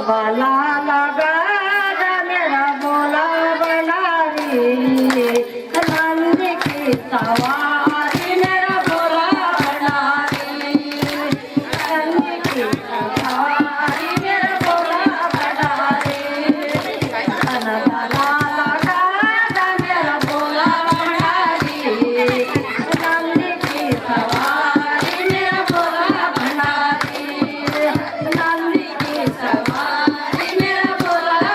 बाला लगा मेरा बोला बना रे नंद की सवारी मेरा बोला बना रे नंद की सवारी मेरा बोला बना रे बाला लगा मेरा बोला बना रे नंद की सवारी मेरा बोला बना रे नंद की सवारी मेरा बोला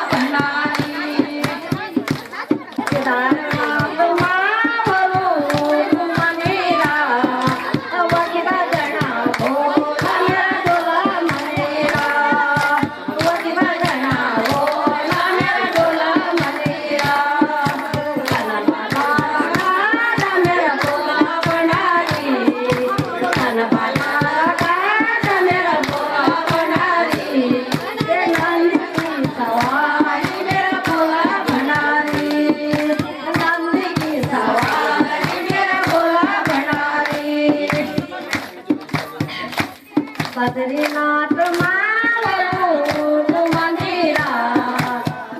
बद्रीनाथ मावळून मंदिरा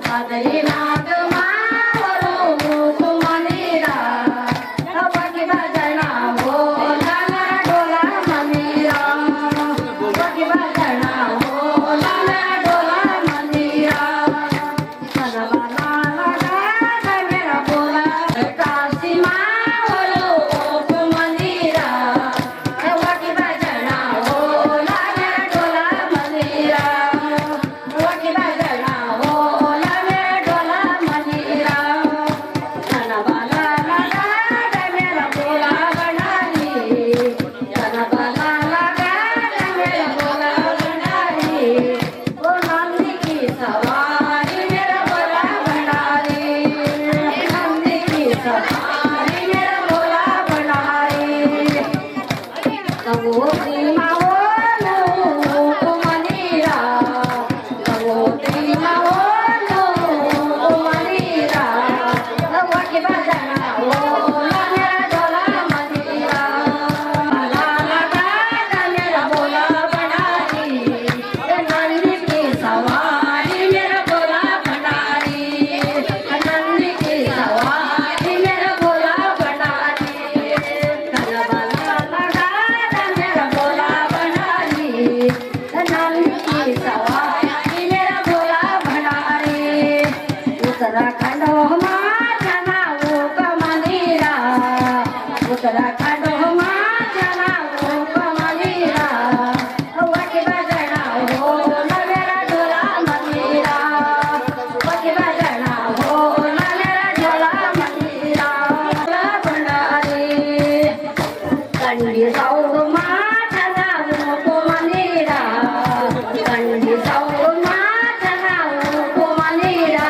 बद्रीनाथ मावळून मंदिरा वकी भजना बोला डोला मंदिरा वकी भजना बोला डोला मंदिरा सनबाला लगा मेरा बोला काशी मावळून मंदिरा वकी भजना बोला डोला मंदिरा वकी भजना बोला डोला मंदिरा सनबाला लगा मेरा बोला बनारी सनबाला लगा मेरा बोला बनारी ओ नंदी की सवारी मेरा बोला बनारी नंदी की सवारी मेरा बोला बनारी कबो प्रेमा बोलो मंदिरा कबो प्रेमा बोलो मंदिरा वकी भजना बोला मेरा डोला मंदिरा ला लगा मेरा बोला बनारी नंदी की सवारी मेरा बोला बनारी नंदी की सवारी मेरा बोला बनारी कलबला लगा मेरा बोला बनारी नंदी की सवारी मेरा बोला बनारी उत्तराखंड माझ्या नाव मंदिरा उत्तराखंड माझ्या नाव मंदिरा वकी भजना बोला मेरा डोला मंदिरा वकी भजना बोला मेरा डोला मंदिरा भंडारी कंडी जाऊ माझ्या नाव मंदिरा कंडी जाऊ माझ्या नाव मंदिरा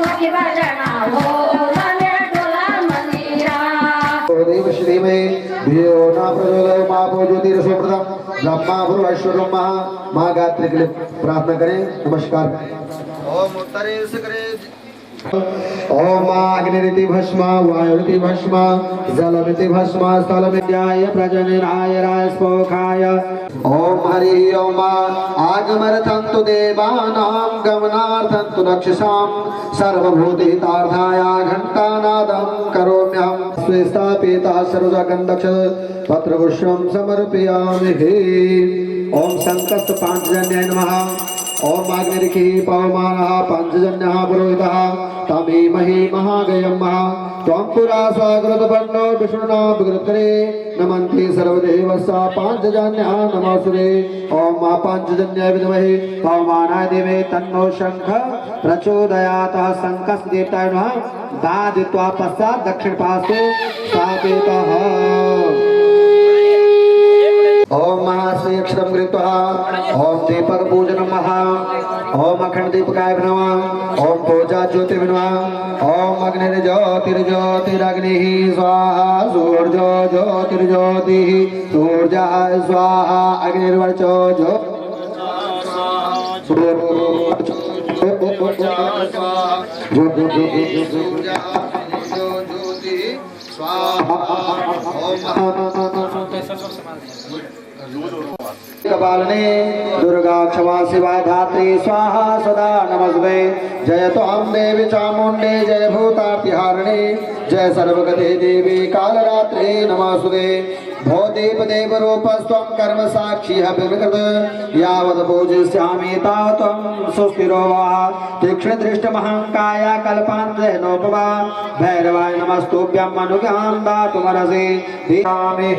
वकी भजना बोला मेरा डोला मंदिरा देव श्रीमे धियो न प्रचोदय मापो ज्योतिरसोप्रदम ब्रह्मा भुवनेश्वरम माँ गायत्री के लिए प्रार्थना करें। नमस्कार। ओम उत्तरे से करें। ओम अग्निरिति भस्म वायुरिति भस्म जलमिति भस्म स्थलमित्याय प्रजननाय राजस्पोखाय ओम हरि ओम आगमर्थन्तु देवानां गमनार्थन्तु रक्षसां सर्वभूतिहितार्थाय घण्टानादं करोम्यहं स्वस्थापितः सर्वजगन्दक्ष पत्रपुष्पं समर्पयामि। ओम संकस्त पांचजन्याय नमः। ओम अग्निरिखि पवमानः पंचजन्यः पुरोहितः तमीमहि महागयं महा त्वं पुरा सागरतपन्नो विष्णुना विकृतरे नमन्ति सर्वदेवस्य पांचजन्यः नमोऽस्तुते। ओम पांचजन्याय विद्महे पवमानाय देवे तन्नो शंख प्रचोदयात्। संकस्त देवताय नमः। दादित्वा पश्चात् दक्षिण पार्श्वे स्थापितः। ओम महाश्रेक्षरं कृत्वा ओम दीपक पूजनं महा ओम अखंड दीपकाय नमः। ओम पूजा ज्योति नमः। ओम अग्निर्ज्योतिर्ज्योतिरग्निः स्वाहा सूर्यो ज्योतिर्ज्योतिः सूर्यः स्वाहा अग्निर्वर्चो ज्यो कपालने दुर्गा क्षमा शिवा धात्री स्वाहा सदा नमस्ते। जय तो हम देवी चामुंडे जय भूतार्तिहारिणे जय सर्वगते देवी कालरात्रे नमस्ते। भो देव देव रूपस्त्वं कर्म साक्षी विकृत यावत् पूजिष्यामि तावत् सुस्थिरो वा तीक्ष्ण दृष्ट महाकाय कल्पान्तनोपवा भैरवाय नमस्तुभ्यं अनुज्ञां दातुमर्हसि दीयामि।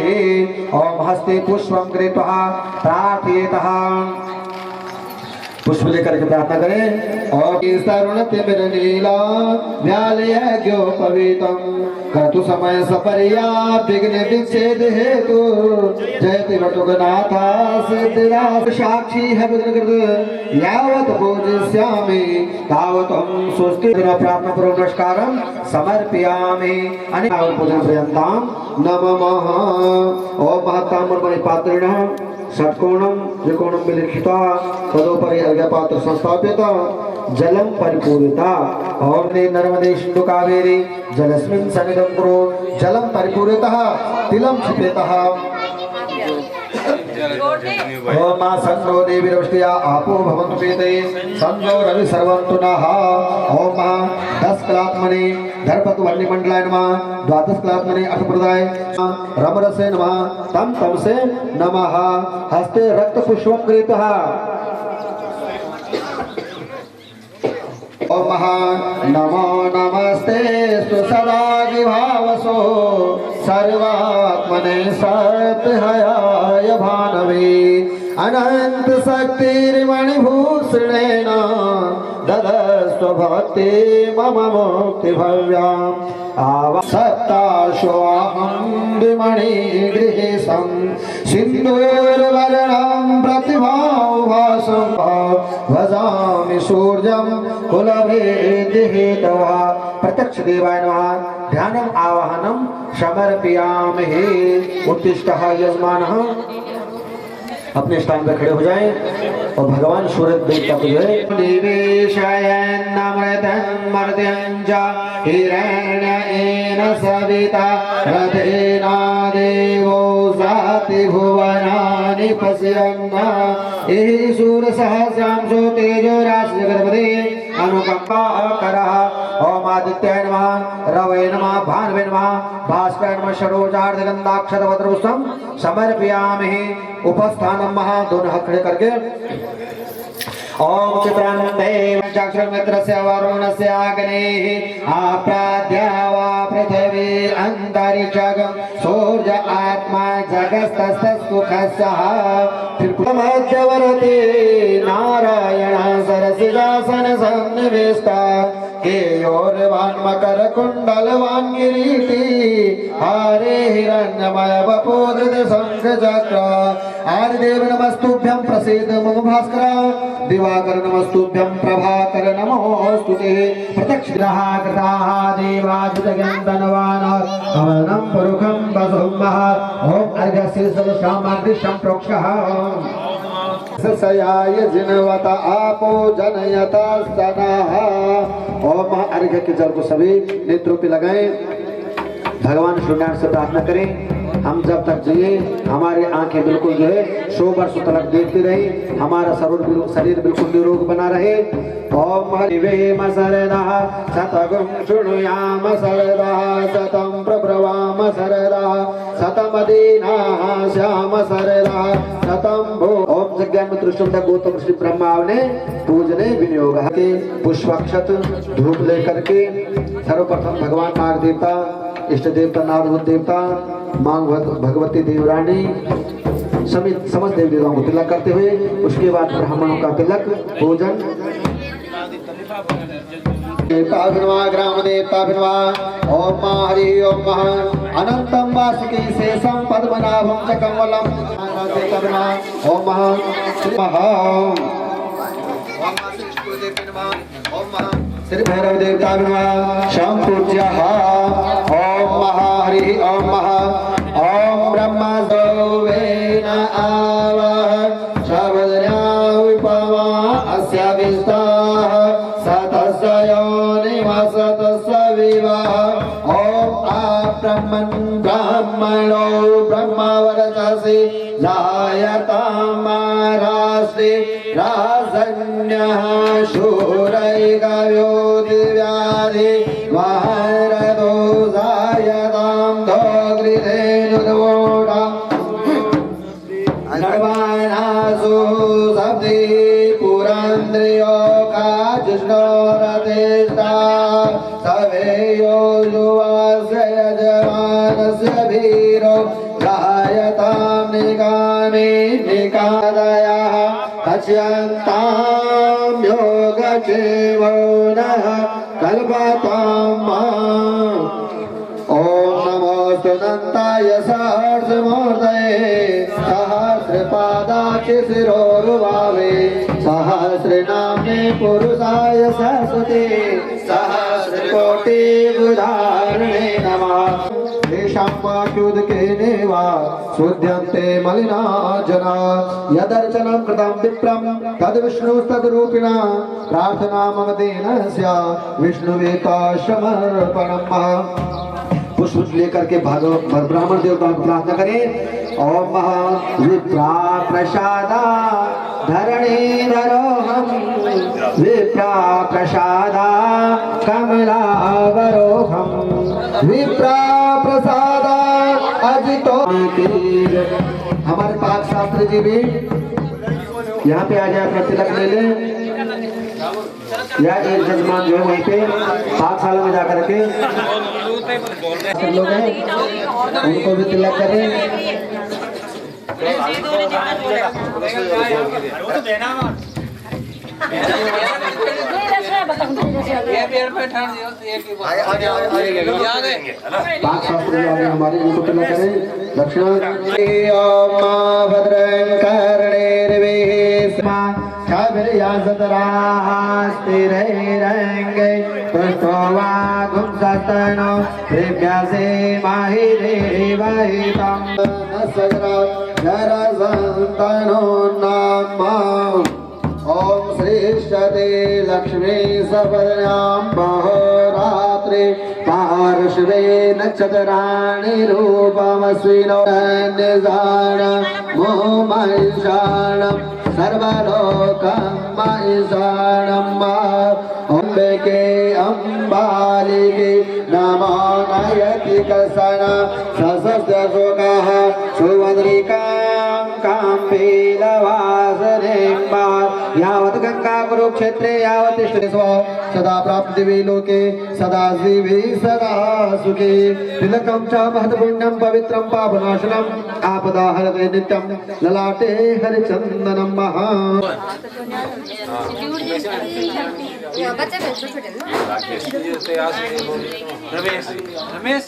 ओम हस्ते पुष्पं कृत्वा प्रार्थयेतः। पुष्प लेकर के प्रार्थना करें। और तरुण तिमिर नीला व्यालयोपवीतम कर्तु समय सपरिया विघ्न विच्छेद हेतु जयति वटुकनाथा सिद्धिराज साक्षी है विघ्नकृत यावत् पूजिष्यामि तावत् हम स्वस्ति प्रार्थना पूर्वक नमस्कारं समर्पयामि। अनेक पूजन पर्यन्तं नमः। ओम महत्तामूर्मणि पात्रिणः षट्कोणं त्रिकोणं विलिखिता तदुपरि अर्घ्यपात्र संस्थापित जलम परिपूरिता। ओम नर्मदे सिंधु कावेरी जलस्मिन् सन्निधं कुरु जलम परिपूरितः तिलं क्षिपेतः। ओम मा सन्नो देवी रविष्टया आपो भवन्तु पीते संजो रवि सर्वन्तु नः ओम मा 10 कलात्मने धर्पतु वन्य मंडलाय नमः 12 कलात्मने अटप्रदाय रमरसे नमः तम तम से नमः हस्ते रक्त पुष्पं गृहीतः ओम नमो नमस्ते सदा विभावसो सर्वात्मने सत्यहयाय भानवे अनंत शक्तिर्मणिभूषणेन ददस्व भक्ति मम मुक्ति भव्याम् सत्ताश्वाहं विमणिगृहेशं सिन्दूरवर्णं प्रतिभाभासं भजामि सूर्यं कुलभेदिहेतवा प्रत्यक्ष देवाय नमः ध्यानम आवाहनम समर्पयामहे उत्तिष्ठः यजमानः अपने स्थान पर खड़े हो जाएं और भगवान सूर्य देवता को जो है निवेशयन्नमृतन्मर्त्यञ्च हिरण्येन सविता रथेना देवो जाति भुवनानि पश्यन्न एहि सूर्यसहस्रांशो तेजो राशि जगदपते अनुकंपा करः ओम आदित्याय नमः रवये नमः भानवे नमः भास्कराय नमः षडोजार्धगन्धाक्षरवद्रुष्टं समर्पयामि उपस्थानम महा दोनों हाथ खड़े करके ओम चित्रानंदे पंचाक्षर मित्रस्य वरुणस्य अग्नेः आप्राद्यावा पृथिवी अंतरिक्षं सूर्य आत्मा जगस्तस्तुखसः मध्यवर्ती नारायण सरसिजासन सन्निवेष्टा केयोर्वान् मकर कुंडलवान् किरीटी हारे हिरण्यमय वपुधृत शंख चक्र आदिदेव नमस्तुभ्यं प्रसीद मम भास्कर दिवाकर नमस्तुभ्यं प्रभाकर नमोस्तुते प्रत्यक्ष ग्रहाकृताः देवादिजगन्तनवान् अवनं पुरुखं वसुमः ओम अर्घस्य सदशामादृशं प्रोक्षः सयाय जिनवत आपो जनयता सनाः ओम अर्घ्य के जल को सभी नेत्रों पे लगाएं भगवान सूर्यनारायण से प्रार्थना करें हम जब तक जिए हमारी आंखें बिल्कुल जो है 100 वर्ष तक देखती रही हमारा शरीर बिल्कुल निरोग बना रहे ओम हरिवे मसरदः सतगुं शृणुयाम सरदः सतं प्रब्रवाम सरदः सतमदीनाः श्याम सरदः सतं भो ओम जज्ञान मित्र गौतम श्री ब्रह्मा ने पूजने विनियोग के पुष्पाक्षत धूप लेकर के सर्वप्रथम भगवान नाग देवता इष्ट देवता नारद देवता मां भगवती देवरानी समित समस्त देवी देवताओं को तिलक करते हुए उसके बाद ब्राह्मणों का तिलक भोजन देवता ग्राम देवता ओम हरि ओम अनंतम वासुकी शेषम पद्मनाभम च कमलम ओम श्री भैरव देवता श्याम पूज्य ओम हरि ओम ओम ब्रह्मा देवेन आवह शबद्र्या विपवा अस्य विस्ताः सतस्य योनिमसतस्य विवाह ओम आब्रह्मन् ब्राह्मणो ब्रह्मवर्चसि जायतामारास्ति राजन्यः शूरैकव्यो दिव्याधि महारथो जायतां धोगृधेनुर्वोढा नर्वाणासु सब्दि पुरान्द्रियो काजुष्णोरतिष्ठा सवेयो युवस्य यजमानस्य भीरो जायतां निगामे निकादयः पश्यन्तां योगक्षेमो नः कल्पतां ओम नमोस्तु नन्ताय सहस्रमूर्तये सहस्रपादाक्षि शिरोरुभावे सहस्रनाम्ने पुरुषाय सरस्वती सहस्रकोटिबुधारिणे नमः वाक्युदकेनेवा शुद्ध्यन्ते मलिना जना यदर्चनं कृतं विप्रं तद्विष्णुस्तद्रूपिणा प्रार्थना मम दीनस्य विष्णुवे समर्पणम् पुष्प लेकर के ब्राह्मण देवताओं को प्रार्थना करें। ओम विप्रा प्रसादा धरणी धरोहम विप्रा प्रसादा कमलावरोहम विप्रा प्रसादा अजितो। हमारे पाक शास्त्री जी भी यहाँ पे आ जाए, अपना तिलक ले ले, या एक जजमान जो है वहीं पे पाकशाला में जाकर के सब लोग हैं उनको भी तिलक करें। पाक शास्त्री आगे हमारे इनको तिलक करें। दक्षिणा भद्रं कर्णेर्विहिस्मा स्थिरैरङ्गै पृष्ठोवा गुंसस्तनो प्रेभ्यसे माहि देवहितं सगरा जरसन्तनो नामा। ओम श्रेष्ठते लक्ष्मी सपर्यां बहोरात्रि पार्श्वे नक्षत्राणि रूपमस्विनो निजान मोमैषाणं सर्वलोकं मयिषाणं अम्बिके अम्बालिके नमो नयति कसन सशस्य शोकः सुवद्रिकां काम्बीलवासनेम्बा यावत् गंगा कुरुक्षेत्रे यावत् तिष्ठति स्व सदा प्राप्त दिवि लोके सदा जीवी सदा सुखी। तिलकं च महत्पुण्यं पवित्रं पापनाशनम् आपदा हरते नित्यं ललाटे हरिचन्दनं महा। रमेश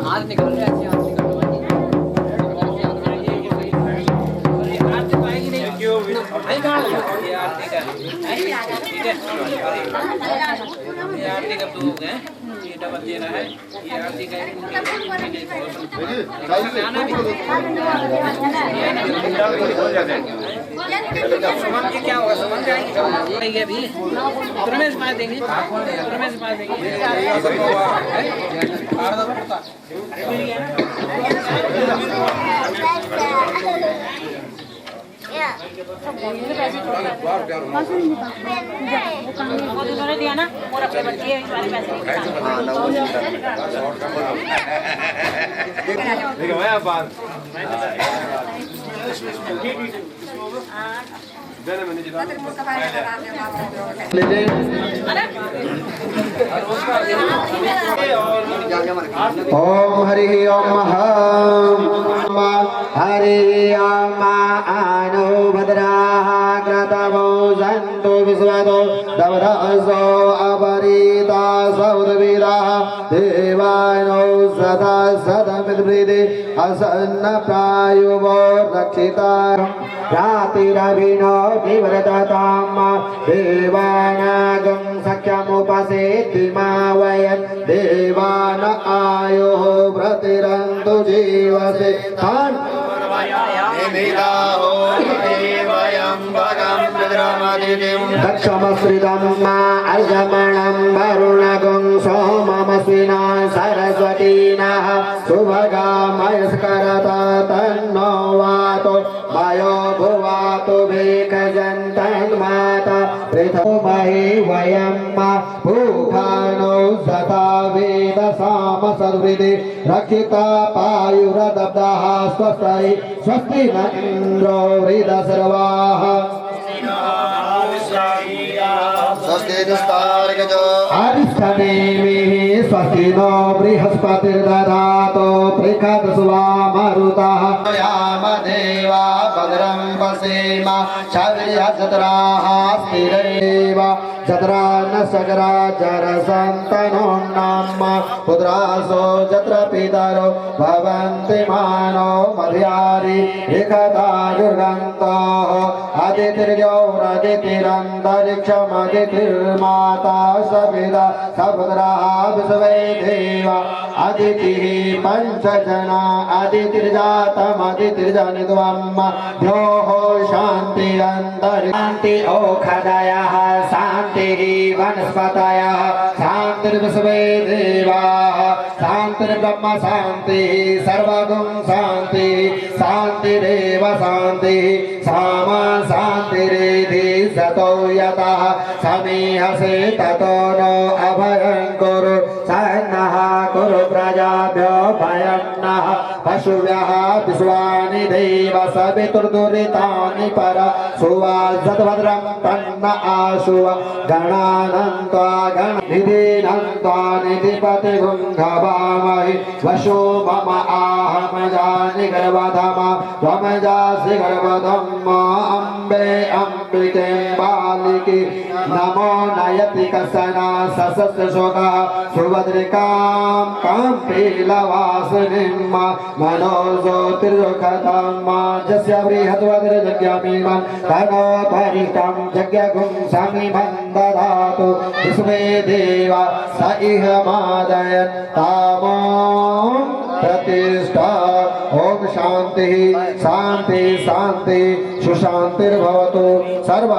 आज निकल रहे हैं। ये आरती कब दूध है, ये डबल देना है, ये आरती का सुमन के क्या होगा, सुमन जाएंगे अभी रमेश पास देंगे, रमेश पास देंगे। दिया ना और अपने बच्चे इस वाले पैसे ओम हरि ओम हरि ओम आनो भद्राः क्रतवो सन्तु विश्वतो दवरसो अपरीता सौदवीराः देवानो सदा सदमिद्वृदे असन्न प्रायुवो रक्षितारम् रातिरभिनो विव्रतताम् देवानागं सख्यमुपसेति मा वयन् देवान आयुः प्रतिरन्तु जीवसे तान् दक्षमश्रितं मा अर्जमणं वरुणगं सोममस्विना सरस्वतीनः सुभगामयस्करत तन्नो वातो वायो भुवातु भेकजन्तन्माता पृथोमहि वयं भूखानो सदा वेदसाम सद्विदे रक्षिता पायुरदब्धः स्वस्ति स्वस्ति न इन्द्रो वृदसर्वाः अरिष्टनेमिः स्वस्ति नो बृहस्पतिर्दधातु पृखद्सुवा मरुतः यामदेवा भद्रं पश्येम शौर्यजत्राः स्थिरैव जत्रा न सगरा जरसन्तनो नाम पुत्रासो जत्र पितरो भवन्ति मानो मर्यारि एकदायुर्गन्तः अदितिर्यौरदितिरन्तरिक्षमदितिर्माता सविता सपुत्राः विश्वे देवा अदितिः पंचजना अदितिर्जातमदितिर्जनित्वम् द्योः शान्तिरन्तरि शान्ति ओषधयः शान्तिः वनस्पतयः शान्तिर्विश्वे देवाः शान्तिर्ब्रह्म शान्तिः सर्वगुण शान्तिः शान्तिरेव शान्तिः सामा शान्तिरेधि सतो यतः समीहसे ततो नो अभयं कुरु सन्नः कुरु प्रजाभ्यो भयं नः पशुभ्यः विश्वानि देव सवितुर्दुरितानि पर सुवासद्भद्रं तन्न आशुव गणानन्त्वा गणनिधिनन्त्वा निधिपतिगुं घवामहि वशो मम आहमजानि गर्वधम त्वमजासि गर्वधम् अम्बे अम्बिके बालिके नमो नयति कसना ससस्य शोकः सुभद्रिकां काम्पीलवासिनीं मनोज्योतिर्योगतं जस्य बृहद्वज्रजज्ञामिमं तनो त्वरितं यज्ञगुं समिमं ददातु विश्वे देव स इह मादयन् तामो प्रतिष्ठा ओम शांति शांति शांति सुशांतिर्भवतु सर्व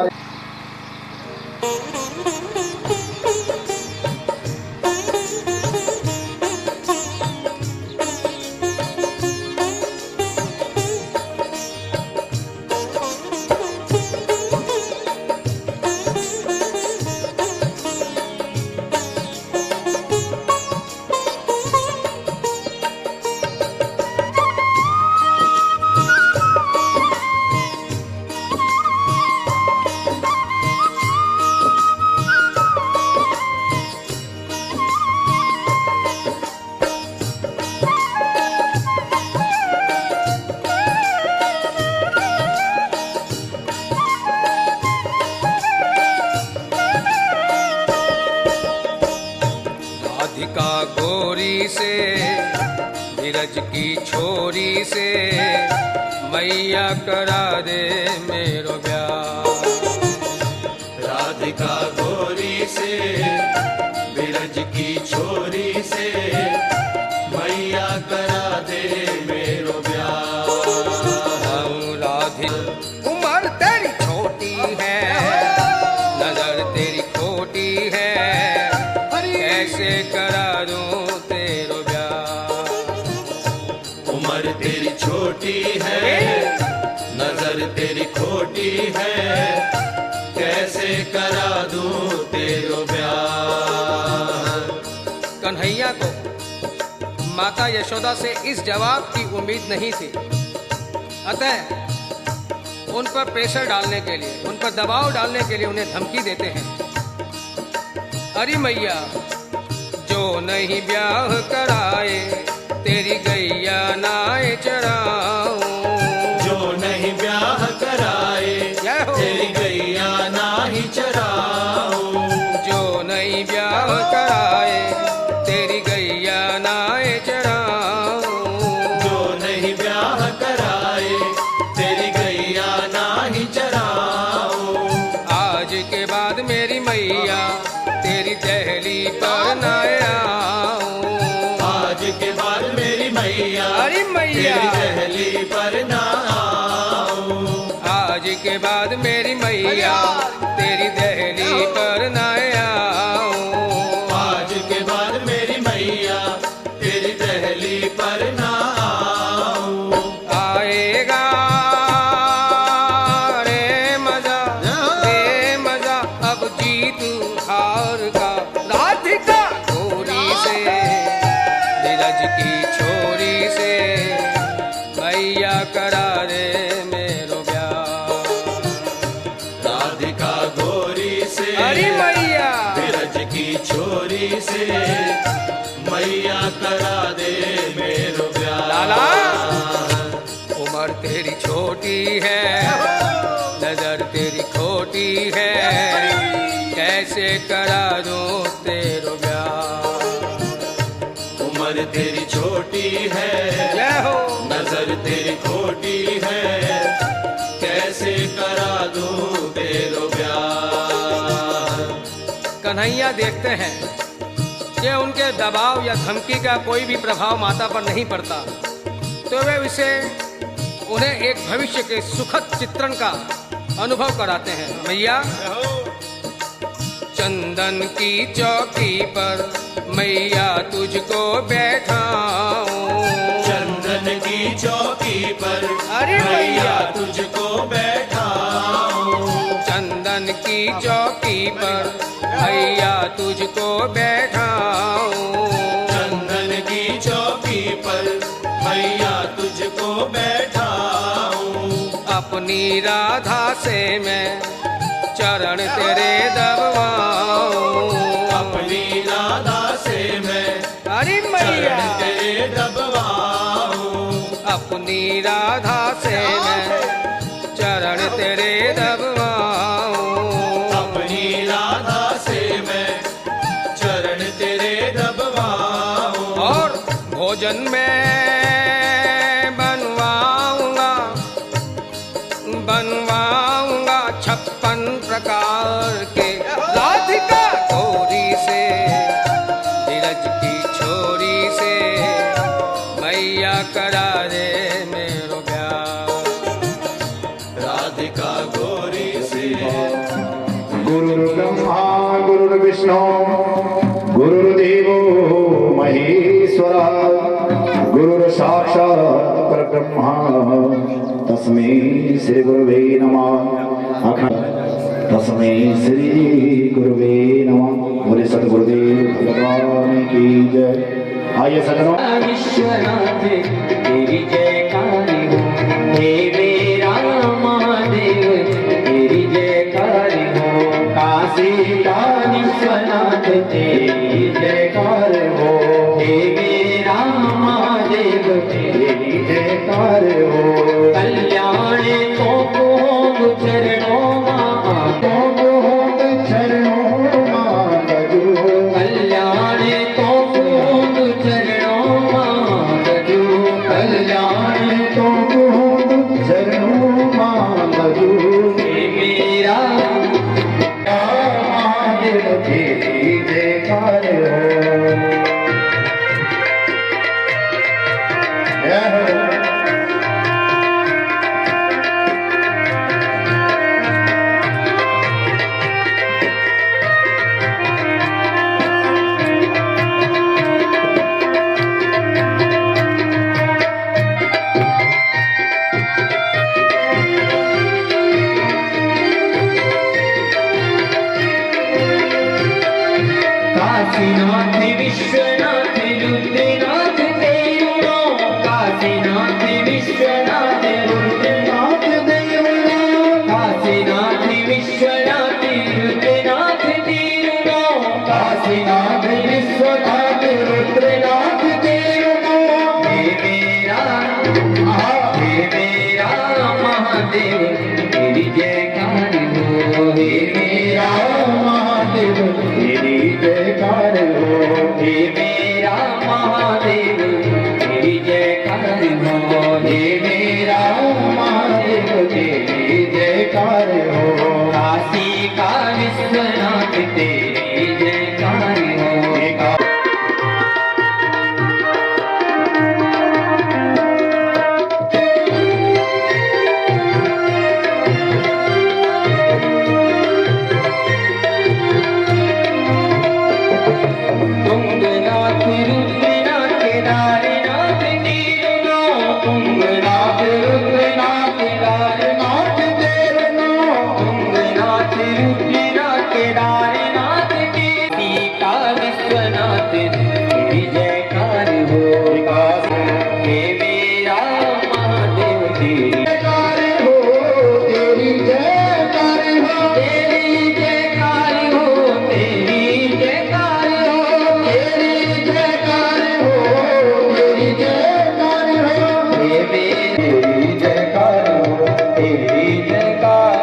राधिका गोरी से धीरज की छोरी से मैया करा दे मेरो ब्याह। राधिका गोरी से बिरज की छोरी से मैया करा दे मेरो ब्याह। राधे उम्र तेरी छोटी है नजर तेरी खोटी है कैसे करा दूं तेरो ब्याह। उम्र तेरी छोटी है नजर तेरी खोटी है कैसे करा दूं तेरो ब्याह। कन्हैया को माता यशोदा से इस जवाब की उम्मीद नहीं थी, अतः उन पर प्रेशर डालने के लिए, उन पर दबाव डालने के लिए उन्हें धमकी देते हैं। अरे मैया जो नहीं ब्याह कराए तेरी गैया नाए चराऊं। जो नहीं ब्याह कराए तेरी गैया नाही चराऊं। जो नहीं ब्याह कराए तेरी गैया नाए चराऊं। जो नहीं ब्याह कराए तेरी गैया नाही चराऊं। आज के बाद मेरी मैया तेरी दहली पर न आऊं। आज के बाद मेरी मैया अरे मैया तेरी दहली पर ना आऊं। आज के बाद मेरी मैया तेरी दहली पर न आऊं। आज के बाद मेरी मैया तेरी दहली पर ना आऊं। आएगा रे मजा अब जीतू हार का। राधिका गोरी से धीरज की छोरी से मैया करा दे मेरो ब्याह। राधिका गोरी से अरे मैया बिरज की छोरी से मैया करा दे मेरो ब्याह। लाला उम्र तेरी छोटी है नजर तेरी खोटी है कैसे करा दूं तेरो ब्याह। उम्र तेरी छोटी है जय हो नजर तेरी खोटी है कैसे करा दूं तेरो ब्याह। कन्हैया देखते हैं कि उनके दबाव या धमकी का कोई भी प्रभाव माता पर नहीं पड़ता, तो वे उसे उन्हें एक भविष्य के सुखद चित्रण का अनुभव कराते हैं। मैया चंदन की चौकी पर मैया तुझको बैठाऊं, चंदन की चौकी पर अरे मैया तुझको बैठाऊं, चंदन की चौकी पर मैया तुझको बैठाऊं, चंदन की चौकी पर मैया तुझको बैठाऊं, अपनी राधा से मैं चरण तेरे दबवाऊं, अपनी राधा से मैं अरे चरण मैया तेरे दबवाऊं, अपनी राधा से मैं चरण तेरे दबवाऊं, अपनी राधा से मैं चरण तेरे दबवाऊं, और भोजन में बनवाऊंगा 56 प्रकार के राधिका गोरी से, धीरज की छोरी से मैया करा दे मेरो प्यार, राधिका गोरी से। गुरु ब्रह्मा गुरु विष्णु गुरुर्देवो महेश्वरा, गुरु साक्षात् परब्रह्मा तस्मै श्री गुरुवे नमः। तस्मै श्री गुरुवे नमः। बोले सद्गुरुदेव भगवान की जय। आइए सजनों, विश्वनाथ तेरी जयकारी हो, हे मेरा महादेव तेरी जयकारी हो, काशी का विश्वनाथ तेरी जयकार हो, हे मेरा महादेव तेरी जयकार हो। कल्याण तो भोग चरणों चरणों मांगू, कल्याण तो भोग चरणों मांगू, कल्याण तो चरणों मांगू, हे मेरा महादेव तेरी जयकार हो। जय हो। काशीनाथ विश्वनाथ रुद्रनाथ देवो, काशीनाथ विश्वनाथ रुद्रनाथ देवो, काशीनाथ विश्वनाथ रुद्रनाथ देवो, काशीनाथ विश्वनाथ रुद्रनाथ देवो। हे मेरा महादेव तेरी जयकार हो, हे मेरा महादेव तेरी जयकार हो। हे मेरा महादेव तेरी जयकार हो, हे मेरा महादेव तेरी जयकार हो। काशी का विश्वनाथ तेरी जयकार हो। तुंगनाथ रुद्रनाथ केदारनाथ देवो, तुंगनाथ रुद्रनाथ केदारनाथ देवो, तुंगनाथ रुद्रनाथ केदारनाथ देवी का विश्वनाथ तेरी जयकार हो। हे मेरा महादेव तेरी जयकार हो, तेरी जयकार हो, तेरी जयकार हो, तेरी जयकार हो, तेरी जयकार हो, तेरी जयकार हो, हे मेरे तेरी जयकार हो, तेरी जयकार।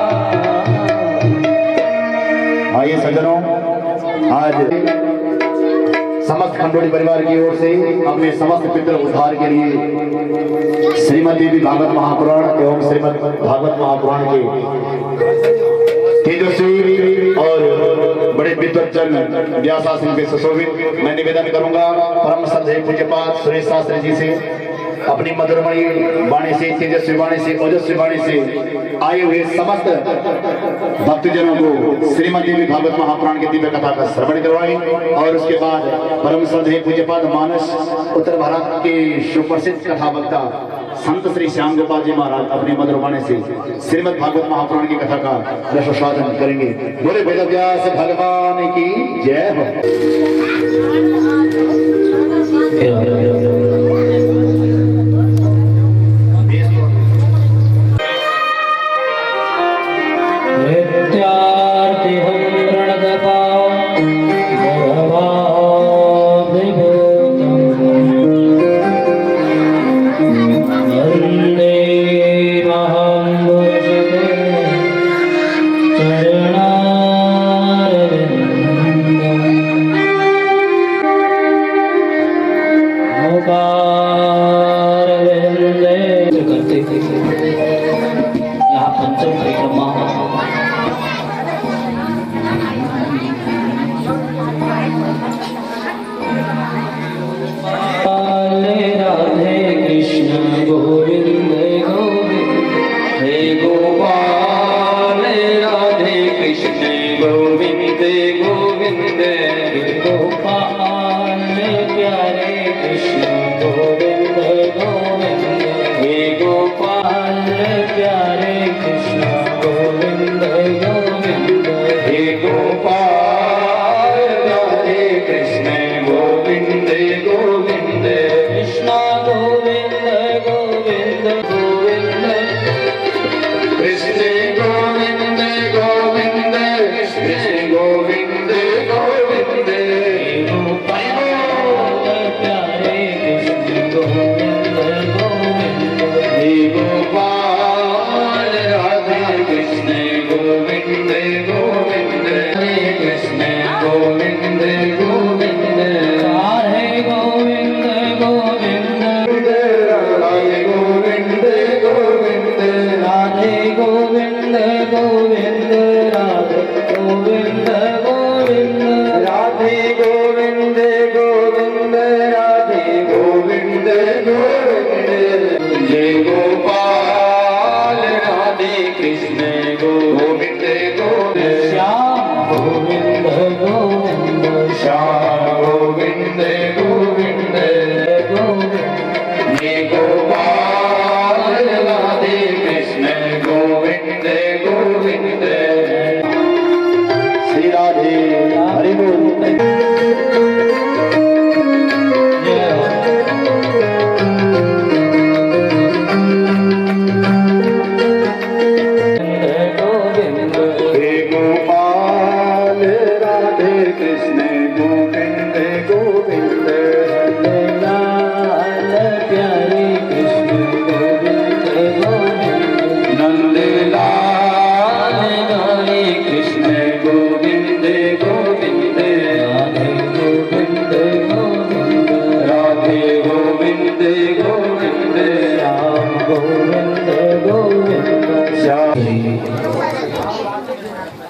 आइए सज्जनों, आज समस्त खंडोली परिवार की ओर से अपने समस्त पितृ उद्धार के लिए श्रीमद देवी भागवत महापुराण एवं श्रीमद भागवत महापुराण के तेजस्वी और बड़े विद्वज्जन व्यासा सिंह के सुशोभित मैं निवेदन करूंगा परम श्रद्धेय पूज्यपाद सुरेश शास्त्री जी से अपनी मधुरमयी वाणी से, तेजस्वी वाणी से, ओजस्वी वाणी से आए हुए समस्त भक्तजनों को श्रीमद देवी भागवत महापुराण की दिव्य कथा का श्रवण करवाएं और उसके बाद परम श्रद्धेय पूज्यपाद मानस उत्तर भारत के सुप्रसिद्ध कथा वक्ता संत श्री श्याम गोपाल जी महाराज अपनी मधुर वाणी से श्रीमद भागवत महापुराण की कथा का रसोस्वादन करेंगे। बोले वेदव्यास भगवान की जय हो।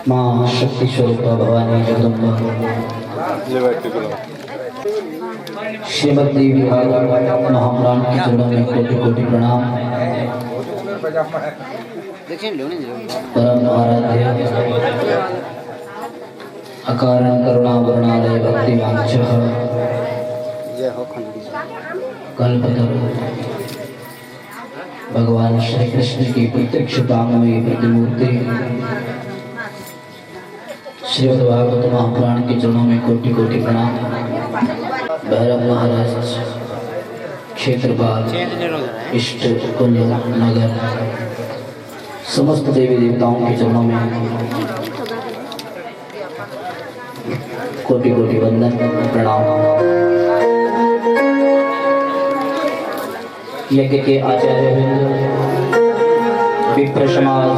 माँ शक्ति स्वरूप भवानी जगदम्बा श्रीमद देवी भागवत महापुराण के चरणों में कोटि कोटि प्रणाम। परम आराध्य अकारण करुणावरणालय भक्ति वांछः कल्पतरु भगवान श्री कृष्ण की प्रत्यक्ष दामोई प्रतिमूर्ति श्रीमद् भागवत महापुराण के चरणों में कोटि कोटि प्रणाम। भैरव महाराज क्षेत्रपाल इष्ट कुल नगर समस्त देवी देवताओं के चरणों में कोटि कोटि वंदन प्रणाम। यज्ञ के आचार्य विप्र समाज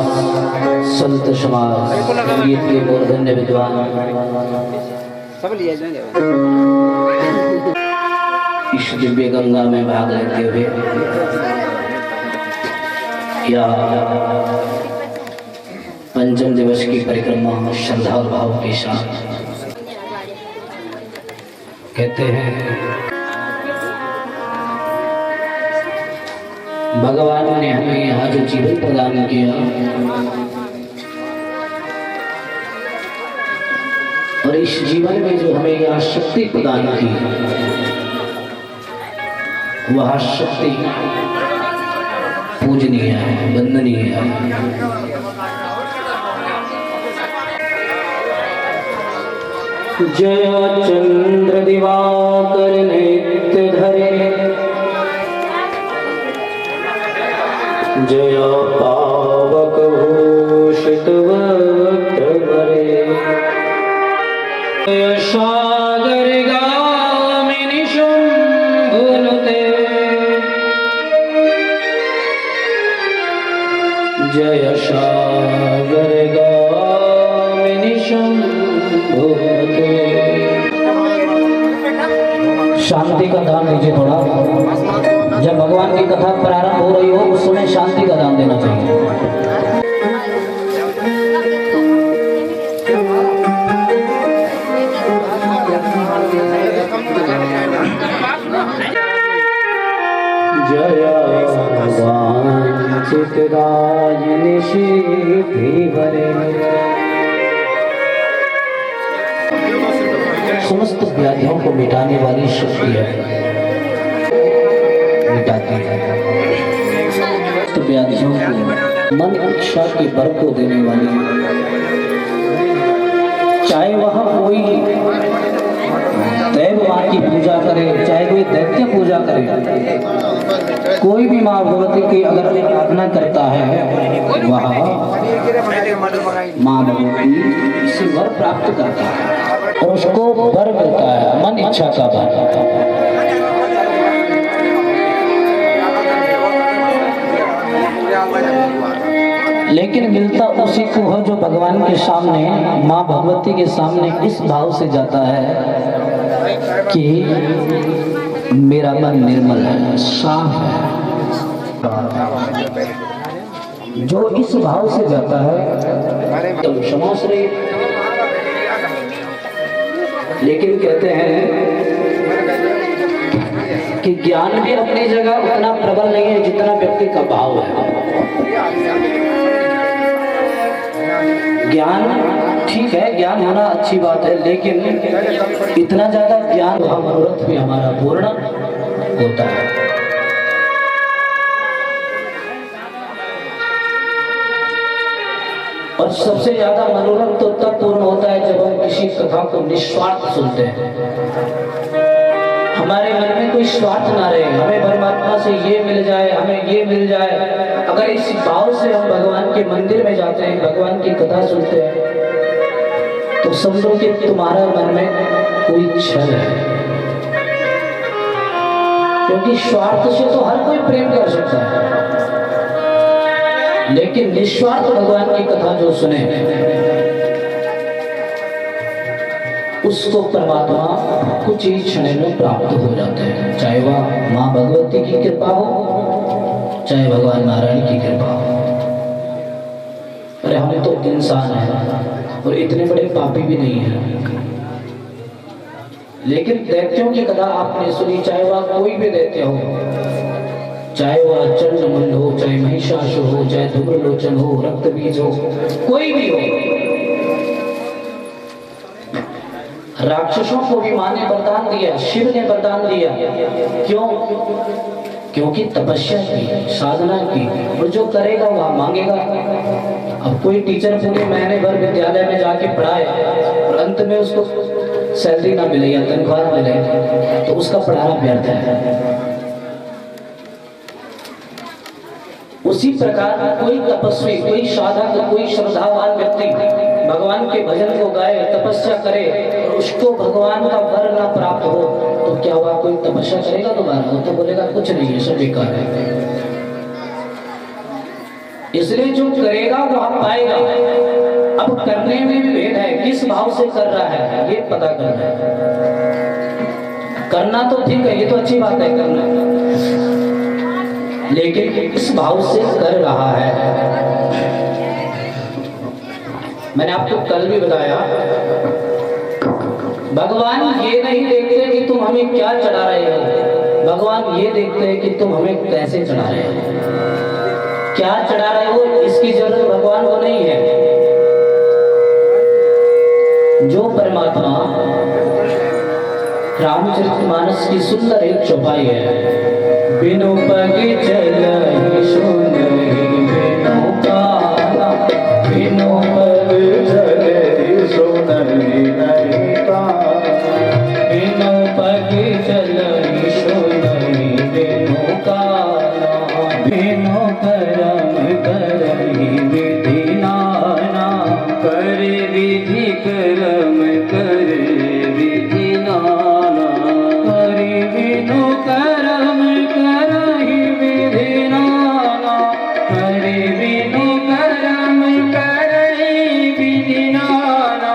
संत समाज गीत के मूर्धन्य विद्वान इस दिव्य गंगा में भाग लेते हुए या पंचम दिवस की परिक्रमा श्रद्धा और भाव के साथ कहते हैं भगवान ने हमें यहाँ जो जीवन प्रदान किया और इस जीवन में जो हमें यहाँ शक्ति प्रदान की, वह शक्ति पूजनीय है, वंदनीय है। जय चंद्र दिवाकर नेत्र धरे, जय पावक भूषित वक्त्र भरे, जय सागर गामिनी शंभुनुते, जय सागर गामिनी शंभुनुते। शांति का दान दीजिए थोड़ा। जब भगवान की कथा प्रारंभ हो रही हो उस समय शांति का दान देना चाहिए। जय वांछित राजनि सिद्धि भरे, समस्त व्याधियों को मिटाने वाली शक्ति है, मिटाती है। तो व्याधियों को मन इच्छा के बर को देने वाली, चाहे वह कोई दैव माँ की पूजा करे, चाहे कोई दैत्य पूजा करे, कोई भी माँ भगवती की अगर आराधना करता है वह माँ भगवती से वर प्राप्त करता है और उसको वर मिलता है, मन इच्छा का वर। लेकिन मिलता उसी को है जो भगवान के सामने, माँ भगवती के सामने इस भाव से जाता है कि मेरा मन निर्मल है, साफ है। जो इस भाव से जाता है तो क्षमाश्री। लेकिन कहते हैं कि ज्ञान भी अपनी जगह उतना प्रबल नहीं है जितना व्यक्ति का भाव है। ज्ञान ठीक है, ज्ञान होना अच्छी बात है, लेकिन इतना ज्यादा ज्ञान मनोरथ भी हमारा पूर्ण होता है। और सबसे ज्यादा मनोरथ तो तब पूर्ण होता है जब हम किसी कथा को निस्वार्थ सुनते हैं। हमारे मन में कोई स्वार्थ ना रहे, हमें परमात्मा से ये मिल जाए, हमें ये मिल जाए। अगर इस भाव से हम भगवान के मंदिर में जाते हैं, भगवान की कथा सुनते हैं, तो समझो कि तुम्हारा मन में कोई छल है। क्योंकि स्वार्थ से तो हर कोई प्रेम कर सकता है, लेकिन निस्वार्थ भगवान की कथा जो सुने उसको परमात्मा कुछ ही क्षण में प्राप्त हो जाते हैं। चाहे वह माँ भगवती की कृपा हो, चाहे भगवान नारायण की कृपा हो। अरे हम तो इंसान हैं और इतने बड़े पापी भी नहीं हैं, लेकिन दैत्यों की कथा आपने सुनी, चाहे वह कोई भी दैत्य हो, चाहे वह चंडमुंड हो, चाहे महिषासुर हो, चाहे धूम्रलोचन हो, रक्तबीज हो, कोई भी हो। राक्षसों को भी माँ ने वरदान दिया, शिव ने वरदान दिया। क्यों? क्योंकि तपस्या की, साधना की, और जो करेगा वह मांगेगा। अब कोई टीचर पूरे महीने भर विद्यालय में जाके पढ़ाए और अंत में उसको सैलरी ना मिले या तनख्वाह ना मिले तो उसका पढ़ाना व्यर्थ है। उसी प्रकार कोई तपस्वी, कोई साधक, कोई श्रद्धावान व्यक्ति भगवान के भजन को गाए, तपस्या करे और उसको भगवान का वर न प्राप्त हो तो क्या हुआ? कोई तपस्या करेगा दोबारा? वो तो बोलेगा कुछ नहीं है, सब बेकार है। इसलिए जो करेगा वह पाएगा। अब करने में भी भेद है, किस भाव से कर रहा है ये पता करना है। करना तो ठीक है, ये तो अच्छी बात है करना, लेकिन किस भाव से कर रहा है मैंने आपको कल भी बताया, भगवान ये नहीं देखते कि तुम हमें क्या चढ़ा रहे हो, भगवान ये देखते हैं कि तुम हमें कैसे चढ़ा रहे हो। क्या चढ़ा रहे हो इसकी जरूरत भगवान को नहीं है। जो परमात्मा रामचरितमानस की सुंदर एक चौपाई है, बिनु पग चलहि सुनहि बिनु काना, बिनु पग चलहि सुनहि नहीं काना, बिनु पग चलहि सुनहि बिनु काना, बिनु करम करहि विधि नाना, कर विधि करम कर विधि नाना, कर बिनु करम करहि विधि नाना, कर बिनु करम करहि विधि नाना,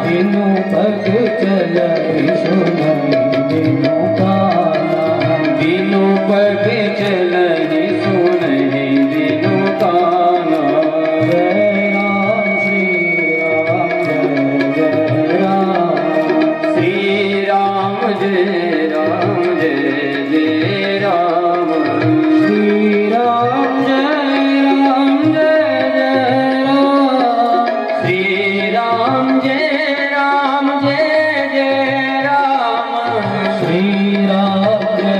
बिनु पग चलहि सुनहि बिनु काना, बिनु पग चलहि सुनहि बिनु काना। जय राम श्री राम जय राम, श्री राम जय राम जय राम, श्री राम जय राम, श्री राम जय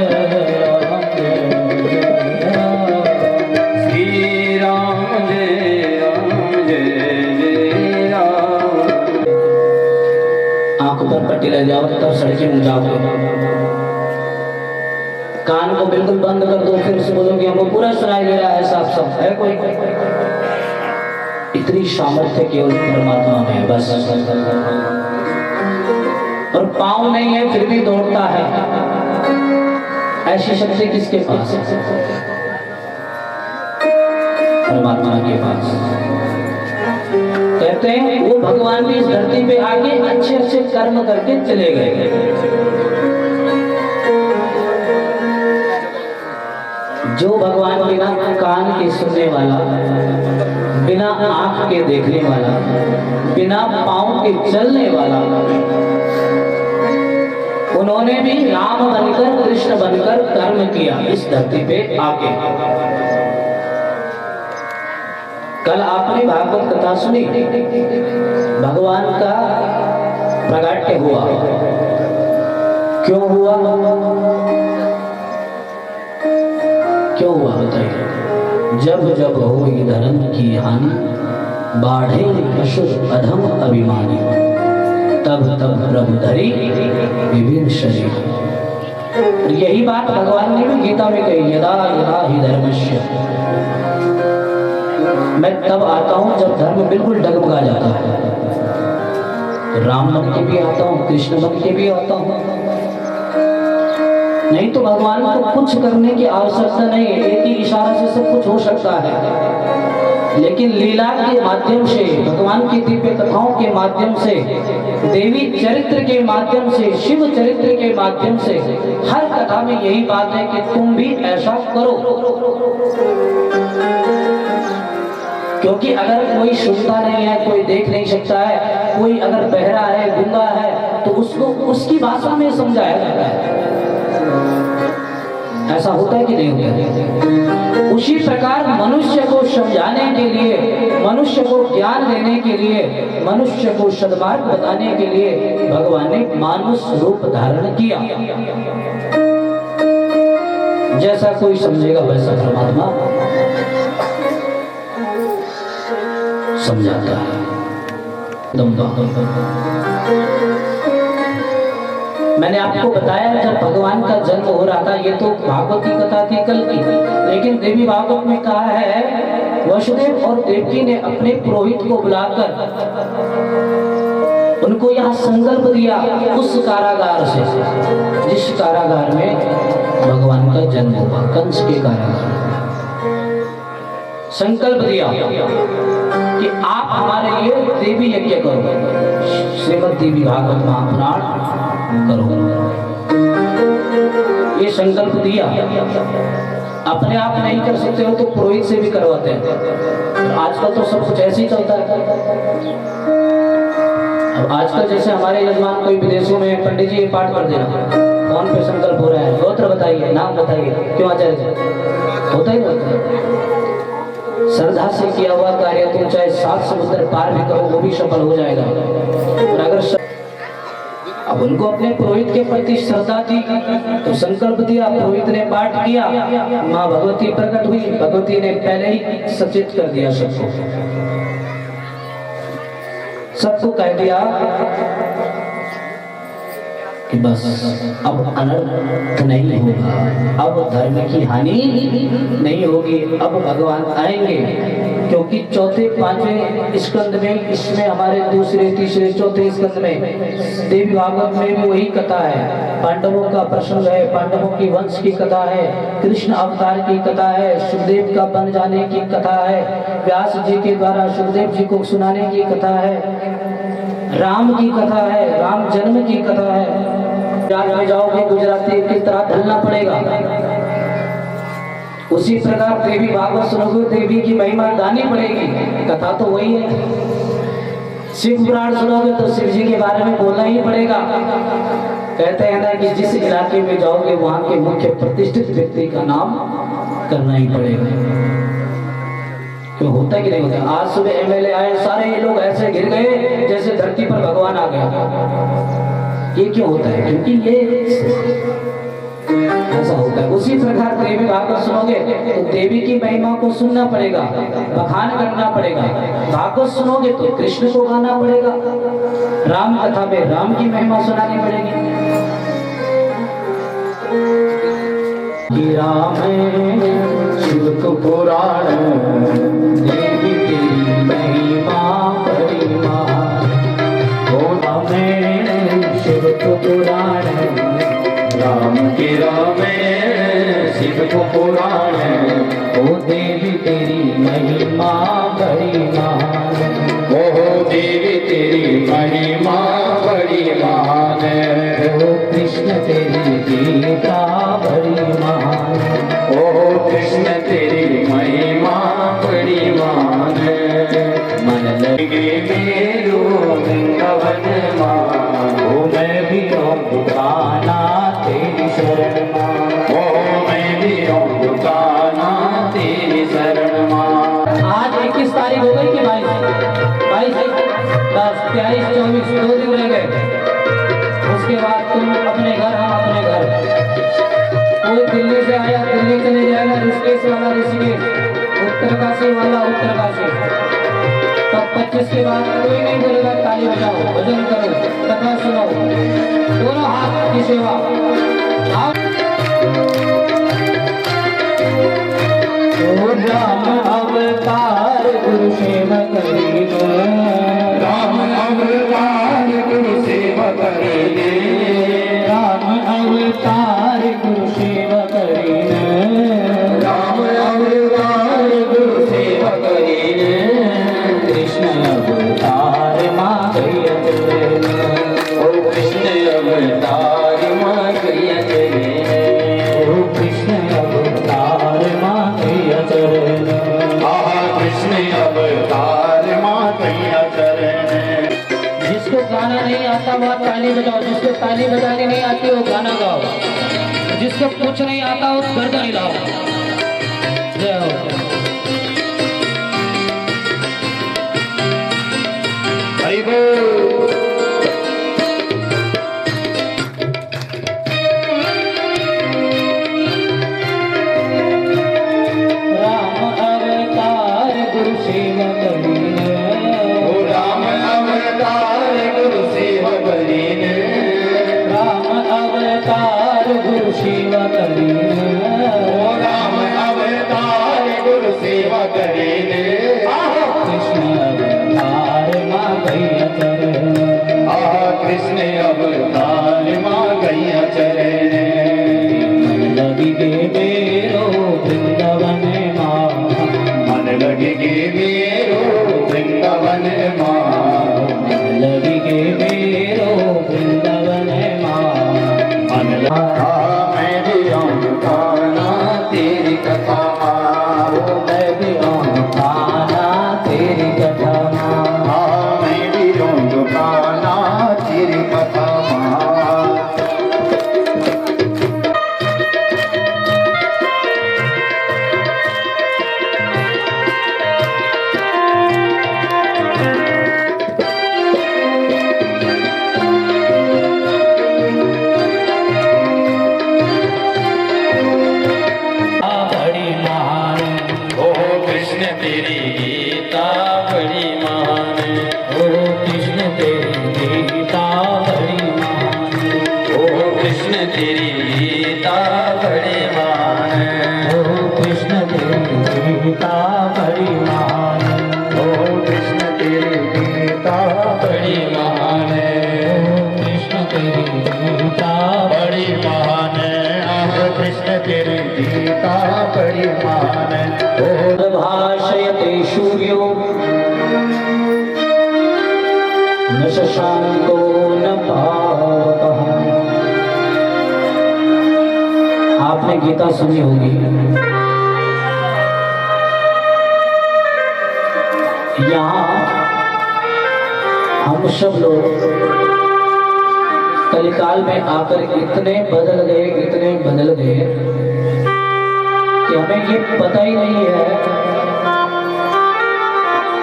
राम, श्री राम जय राम जय राम। आंखों पर पट्टी लग जाओ तब सड़कें में जाओगे, कान को बिल्कुल बंद कर दो, फिर से बोलो कि हमको पूरा सुनाई दे रहा है, साफ साफ है कोई। इतनी सामर्थ्य केवल परमात्मा में है बस। और पाँव नहीं है फिर भी दौड़ता है, ऐसी शक्ति किसके पास है? परमात्मा के पास। कहते हैं वो भगवान भी इस धरती पे आके अच्छे अच्छे कर्म करके चले गए। जो भगवान बिना कान के सुनने वाला, बिना आंख के देखने वाला, बिना पांव के चलने वाला, उन्होंने भी राम बनकर कृष्ण बनकर कर्म किया इस धरती पे आके। कल आपने भागवत कथा सुनी, भगवान का प्रगट्य हुआ। क्यों हुआ? क्यों हुआ बताइए? जब जब होई धर्म की हानि, बाढ़े असुर अधम अभिमानी, तब तब प्रभु धरी विभिन्न शरीर। यही बात भगवान ने भी गीता में कही, यदा यदा ही धर्मस्य। मैं तब आता हूं जब धर्म बिल्कुल डगमगा जाता है। राम बन के भी आता हूं, कृष्ण बन के भी आता हूं। नहीं तो भगवान को कुछ करने की आवश्यकता नहीं है, एक ही इशारा से सब कुछ हो सकता है। लेकिन लीला के माध्यम से, भगवान की दिव्य कथाओं के माध्यम से, देवी चरित्र के माध्यम से, शिव चरित्र के माध्यम से, हर कथा में यही बात है कि तुम भी ऐसा करो। क्योंकि अगर कोई सुनता नहीं है, कोई देख नहीं सकता है, कोई अगर बहरा है, गूंगा है, तो उसको उसकी भाषा में समझाया जाता है। ऐसा होता है कि नहीं होता है? उसी प्रकार मनुष्य को समझाने के लिए, मनुष्य को ज्ञान देने के लिए, मनुष्य को सद्मार्ग बताने के लिए भगवान ने मानुष रूप धारण किया। जैसा कोई समझेगा वैसा परमात्मा समझाता है। मैंने आपको बताया जब भगवान का जन्म हो रहा था, ये तो भागवत की कथा थी कल की, लेकिन देवी भागवत में कहा है वसुदेव और देवकी ने अपने पुरोहित को बुलाकर उनको यहाँ संकल्प दिया, उस कारागार से जिस कारागार में भगवान का जन्म हुआ, कंस के कारागार। संकल्प दिया कि आप हमारे लिए देवी यज्ञ करो, श्रीमद् देवी भागवत महापुराण करो। ये संकल्प दिया। अपने आप नहीं कर सकते हो तो पुरोहित से भी करवाते हैं। आजकल तो सब कुछ ऐसे ही चलता है। अब आजकल जैसे हमारे यजमान कोई विदेशों में, पंडित जी ये पाठ कर देना, कौन पे संकल्प हो रहा है, गोत्र बताइए, नाम बताइए, क्यों आचार्य जी, होता ही होता है। श्रद्धा से किया हुआ कार्य तुम चाहे 7 समुद्र पार भी करो वो भी सफल हो जाएगा। और अगर अब उनको अपने पुरोहित के प्रति श्रद्धा थी तो संकल्प दिया, पुरोहित ने पाठ किया, माँ भगवती प्रकट हुई, भगवती ने पहले ही सचेत कर दिया सबको कह दिया कि बस अब अनर्थ नहीं होगा, अब धर्म की हानि नहीं होगी, अब भगवान आएंगे। क्योंकि चौथे पांचवें स्कंद में, इसमें हमारे दूसरे तीसरे चौथे स्कंद में देवी भागवत में भी वही कथा है, पांडवों का प्रसंग है, पांडवों की वंश की कथा है, कृष्ण अवतार की कथा है, सुखदेव का बन जाने की कथा है, व्यास जी के द्वारा सुखदेव जी को सुनाने की कथा है, राम की कथा है, राम जन्म की कथा है। गुजरात में जाओगे गुजराती की तरह ढलना पड़ेगा। उसी प्रकार देवी भागवत सुनोगे, देवी की महिमा गानी पड़ेगी, कथा तो वही है। शिव पुराण सुनोगे तो शिव जी के बारे में बोलना ही पड़ेगा। कहते हैं ना कि जिस इलाके में जाओगे वहां के मुख्य प्रतिष्ठित व्यक्ति का नाम करना ही पड़ेगा। क्यों होता कि नहीं होता? आज सुबह एमएलए आए, सारे ये लोग ऐसे घिर गए जैसे धरती पर भगवान आ गया। ये क्यों होता है? क्योंकि ये ऐसा होता है। उसी प्रकार देवी भागवत सुनोगे तो देवी की महिमा को सुनना पड़ेगा, बखान करना पड़ेगा। भागवत सुनोगे तो कृष्ण को गाना पड़ेगा, राम कथा में राम की महिमा सुनानी पड़ेगी। राम शिव को पुराण, देवी तेरी महिमा बड़ी महान। ओ राम शिव को पुराण, राम के राम शिव को पुराण, ओ देवी तेरी महिमा बड़ी महान। ओ देवी तेरी महिमा बड़ी महान, ओ कृष्ण तेरी गीता बड़ी महान, ओ कृष्ण तेरी महिमा बड़ी महान। मन लगे मेरो वृंदावन मान, ओ मैं भी दुकाना तेरी शरण मान, ओ मैं भी दुकाना तेरी शरण मान। आज 21 तारीख हो गई कि 22, 10, 23, 24, 2 दिन रह गए। उसके बाद तुम अपने घर, हम अपने घर। कोई दिल्ली से आया दिल्ली चले जाएगा, ऋषिकेश वाला ऋषिकेश, उत्तरकाशी वाला उत्तरकाशी। तब 25 के बाद कोई नहीं बोलेगा ताली बजाओ, भजन करो, कथा सुनो, दोनों हाथ की सेवा। राम अवतार गुरु सेवा करेगा, राम अवतार गुरु सेवा करेगा, राम अवतार गुरु सेवा करेगा, राम अवतार गुरु सेवा करेगा। कृष्ण अवतार माँ गया चलेगा, ओ कृष्ण अवतार माँ गया चलेगा, ओ कृष्ण अवतार माँ गया चलेगा, कृष्ण अवतार माँ गया चलेगा। जिसको गाना नहीं आता वो ताली बजाओ, जिसको ताली बजाने नहीं आती वो गाना गाओ, जिसको कुछ नहीं आता वो गर्दन हिलाओ। जय हो। हरि बोल। राम अवतार गुरु सेवा करीने, ओ राम अवतार गुरु सेवा करीने, राम अवतार गुरु सेवा करीने, ओ राम अवतार गुरु गीता बड़ी मान ओ भाषयते सूर्यो न शशांको न पावकः। आपने गीता सुनी होगी। यहाँ हम सब लोग कलिकाल में आकर इतने बदल गए कि हमें ये पता ही नहीं है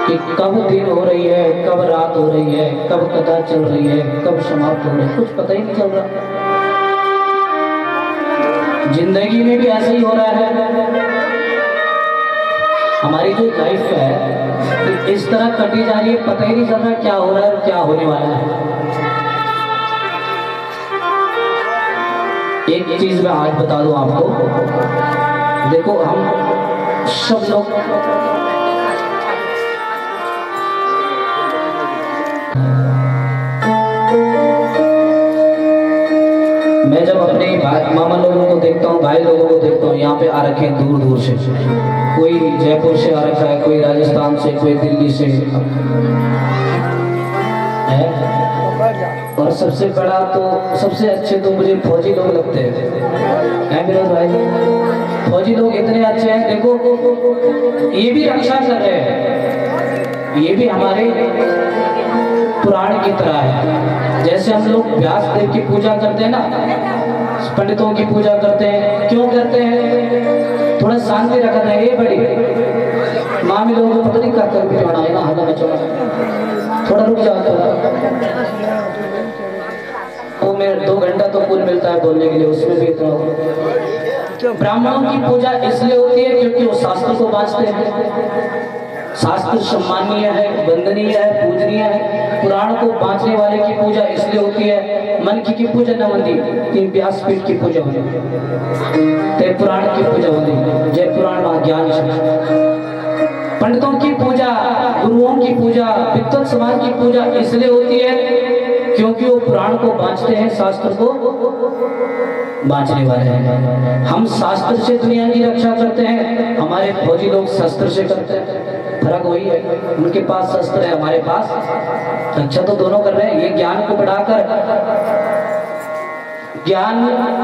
कि कब दिन हो रही है, कब रात हो रही है, कब कथा चल रही है, कब समाप्त हो रही है, कुछ पता ही नहीं चल रहा। जिंदगी में भी ऐसा ही हो रहा है। हमारी जो लाइफ है इस तरह कटी जा रही है, पता ही नहीं चल रहा क्या हो रहा है और क्या होने वाला है। एक चीज मैं आज बता दूं आपको, देखो हम सब लोग मैं जब अपने मामा लोगों को देखता हूँ, भाई लोगों को देखता हूँ, यहाँ पे आ रखे हैं दूर दूर से, कोई जयपुर से आ रखा है, कोई राजस्थान से, कोई दिल्ली से है। और सबसे बड़ा तो सबसे अच्छे तो मुझे फौजी लोग लगते हैं मेरे भाई। फौजी लोग इतने अच्छे हैं, देखो ये भी रक्षा कर रहे हैं, ये भी हमारे पुराण की तरह है। जैसे हम लोग व्यास देव की पूजा करते हैं ना, पंडितों की पूजा करते हैं, क्यों करते हैं? थोड़ा शांति रखना है। ये बड़ी मामी लोगों को पता नहीं क्या कर बिछोड़ा है ना, हल्ला मचोड़ा, थोड़ा रुक जाओ थोड़ा। वो मेरे 2 घंटा तो कुल मिलता है बोलने के लिए, उसमें भी इतना। ब्राह्मणों की पूजा इसलिए होती है क्योंकि वो शास्त्र को बांचते हैं। शास्त्र सम्मानीय है, वंदनीय है, पूजनीय है। पुराण को बांचने वाले की पूजा इसलिए होती है। मन की पूजा न होती, व्यासपीठ की पूजा होती, ते पुराण की पूजा होती, जय पुराण ज्ञान। पंडितों की पूजा, गुरुओं की पूजा, विद्वत समाज की पूजा इसलिए होती है क्योंकि वो पुराण को बांचते हैं, शास्त्र को बांचने वाले हैं। हम शास्त्र से दुनिया की रक्षा करते हैं, हमारे फौजी लोग शस्त्र से करते हैं। फर्क वही है, उनके पास शस्त्र है, हमारे पास रक्षा तो दोनों कर रहे हैं। ये ज्ञान को बढ़ाकर, ज्ञान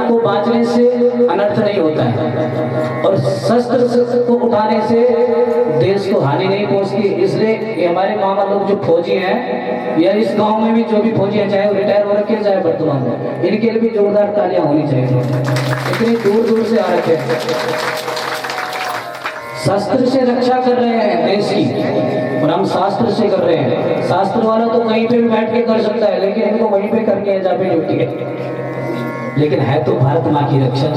को बांचने से अनर्थ नहीं होता है, और शस्त्र को उठाने से देश को हानि नहीं पहुंचती। इसलिए हमारे मामा लोग जो फौजी हैं, या इस गांव में भी जो भी फौजी हैं, चाहे वो रिटायर हो रखे चाहे वर्तमान में, इनके लिए भी जोरदार तालियां होनी चाहिए। इतनी दूर दूर से आ रखे हैं, शस्त्र से रक्षा कर रहे हैं देश की, और हम शास्त्र से कर रहे हैं। शास्त्र वाला तो कहीं पे भी बैठ के कर सकता है, लेकिन इनको वहीं पे करके है जहाँ पे ड्यूटी है। लेकिन है तो भारत माँ की रक्षा।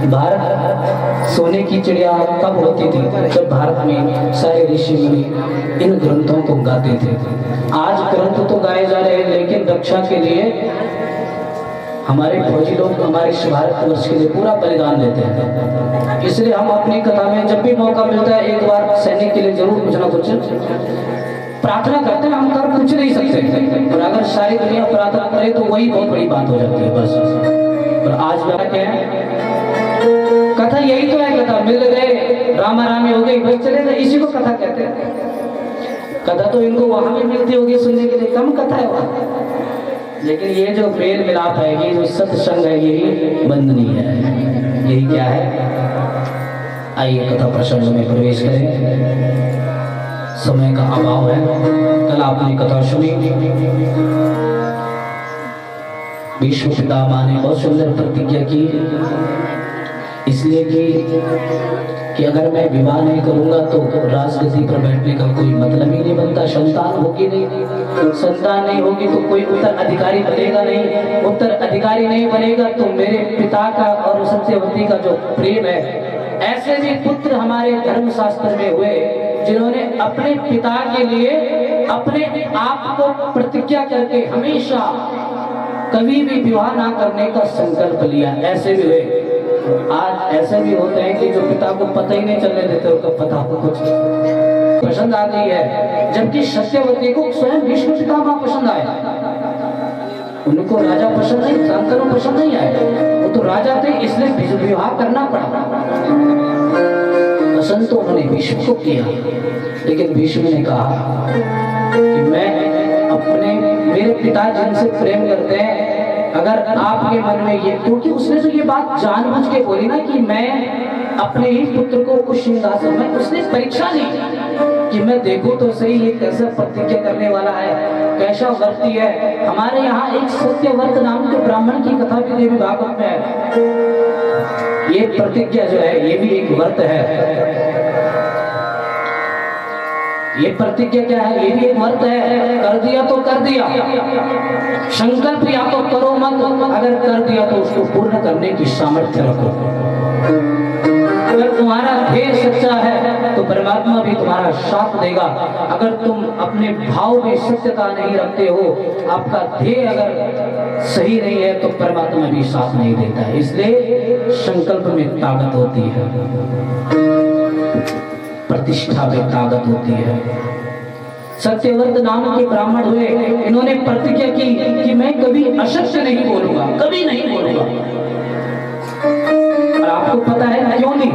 भारत सोने की चिड़िया कब होती थी? जब भारत में सारे ऋषि मुनि इन ग्रंथों को गाते थे। आज ग्रंथ तो गाए जा रहे हैं, लेकिन रक्षा के लिए हमारे फौजी लोग हमारे भारत वर्ष के लिए पूरा बलिदान देते हैं। इसलिए हम अपनी कथा में जब भी मौका मिलता है, एक बार सैनिक के लिए जरूर कुछ ना कुछ प्रार्थना करते हैं। हम कर कुछ नहीं सकते, और अगर सारी दुनिया प्रार्थना करे तो वही बहुत बड़ी बात हो जाती है बस। और आज क्या है कथा, यही तो है कथा। मिल गए, रामा रामी हो गई, बस चले गए, इसी को कथा कहते हैं। कथा तो इनको वहां भी मिलती होगी सुनने के लिए, कम कथा है वहां, लेकिन ये जो मेल मिलाप है, ये जो सत्संग है, यही बंधनीय है। यही क्या है? आइए कथा प्रसंग में प्रवेश करें। समय का अभाव है। कल आपने कथा सुनी, विश्व पिता माँ ने बहुत सुंदर प्रतिज्ञा की, इसलिए कि अगर मैं विवाह नहीं करूंगा तो राजगद्दी पर बैठने का कोई मतलब ही नहीं बनता। संतान होगी नहीं, संतान नहीं होगी तो कोई उत्तराधिकारी बनेगा नहीं, उत्तराधिकारी नहीं बनेगा तो मेरे पिता का और सत्यवती का जो प्रेम है। ऐसे भी पुत्र हमारे धर्म शास्त्र में हुए जिन्होंने अपने पिता के लिए अपने आप को प्रतिज्ञा करके हमेशा कभी भी विवाह ना करने का संकल्प लिया। ऐसे भी हुए। आज ऐसे भी होते हैं कि जो पिता को पता ही नहीं चलने देते, उनका पता को कुछ पसंद आ गई है, जबकि सत्यवती को स्वयं विष्णु पितामह पसंद आए। उनको राजा पसंद नहीं, शांतनु पसंद नहीं आए। वो तो राजा थे इसलिए विवाह करना पड़ा। पसंद तो उन्होंने भीष्म को किया, लेकिन भीष्म ने कहा कि मैं अपने मेरे पिता जिनसे प्रेम करते हैं, अगर आपके मन में ये, क्योंकि उसने तो ये बात जानबूझ के बोली ना कि मैं अपने ही पुत्र को उस सिंहासन में, उसने परीक्षा ली कि मैं देखूं तो सही ये कैसा प्रतिज्ञा करने वाला है, कैसा वर्ती है। हमारे यहाँ एक सत्यव्रत नाम के ब्राह्मण की कथा भी देवी भागवत में है। ये प्रतिज्ञा जो है ये भी एक व्रत है। ये प्रतिज्ञा क्या है? ये भी एक व्रत है। कर दिया तो कर दिया, संकल्प या तो करो मत, अगर कर दिया तो उसको पूर्ण करने की सामर्थ्य रखो। अगर तुम्हारा ध्येय सच्चा है तो परमात्मा भी तुम्हारा साथ देगा। अगर तुम अपने भाव में सत्यता नहीं रखते हो, आपका ध्येय अगर सही नहीं है तो परमात्मा भी साथ नहीं देता है। इसलिए संकल्प में ताकत होती है, प्रतिष्ठा में ताकत होती है। सत्यव्रत नाम के ब्राह्मण हुए, इन्होंने प्रतिज्ञा की कि मैं कभी असत्य नहीं बोलूंगा, कभी नहीं बोलूंगा। और आपको पता है क्यों नहीं?